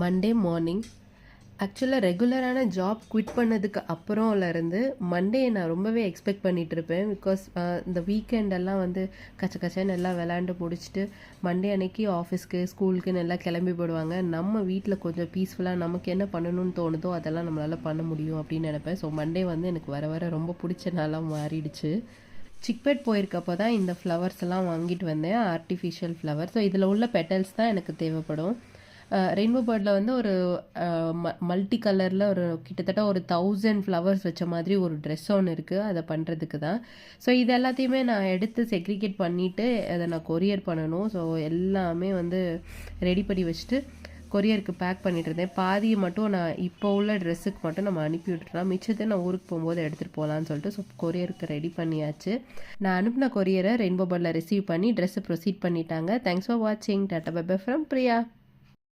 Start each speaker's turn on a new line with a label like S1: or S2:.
S1: Monday morning ஆக்சுவலாக ரெகுலரான job quit பண்ணதுக்கு அப்புறம்லேருந்து Monday நான் ரொம்பவே எக்ஸ்பெக்ட் பண்ணிகிட்டு இருப்பேன். பிகாஸ் இந்த வீக்கெண்டெல்லாம் வந்து கச்ச கச்சன்னு எல்லாம் விளாண்டு முடிச்சுட்டு மண்டே அன்னைக்கு ஆஃபீஸ்க்கு ஸ்கூலுக்குன்னு எல்லாம் கிளம்பி போடுவாங்க. நம்ம வீட்டில் கொஞ்சம் பீஸ்ஃபுல்லாக நமக்கு என்ன பண்ணணும்னு தோணுதோ அதெல்லாம் நம்மளால் பண்ண முடியும் அப்படின்னு நினைப்பேன். ஸோ மண்டே வந்து எனக்கு வர வர ரொம்ப பிடிச்ச நாளாக மாறிடுச்சு. சிக்பேட் போயிருக்கப்போ தான் இந்த ஃப்ளவர்ஸ் எல்லாம் வாங்கிட்டு வந்தேன், ஆர்டிஃபிஷியல் ஃப்ளவர். ஸோ இதில் உள்ள பெட்டல்ஸ் தான் எனக்கு தேவைப்படும். ரெயின்போ பேர்டில் வந்து ஒரு மல்டி கலரில் ஒரு கிட்டத்தட்ட ஒரு 1000 ஃப்ளவர்ஸ் வச்ச மாதிரி ஒரு ட்ரெஸ் ஒன்று இருக்குது, அதை பண்ணுறதுக்கு தான். ஸோ இது எல்லாத்தையுமே நான் எடுத்து செக்ரிகேட் பண்ணிவிட்டு அதை நான் கொரியர் பண்ணணும். ஸோ எல்லாமே வந்து ரெடி பண்ணி வச்சுட்டு கொரியருக்கு பேக் பண்ணிட்டு இருந்தேன். பாதியை மட்டும் நான் இப்போ உள்ள ட்ரெஸ்ஸுக்கு மட்டும் நம்ம அனுப்பி விட்டுறலாம், மிச்சத்தை நான் ஊருக்கு போகும்போது எடுத்துகிட்டு போகலான்னு சொல்லிட்டு ஸோ கொரியருக்கு ரெடி பண்ணியாச்சு. நான் அனுப்பின கொரியரை ரெயின்போ பேர்டில் ரிசீவ் பண்ணி ட்ரெஸ்ஸை ப்ரொசீட் பண்ணிட்டாங்க. தேங்க்ஸ் ஃபார் வாட்சிங். Tata bye bye from Priya.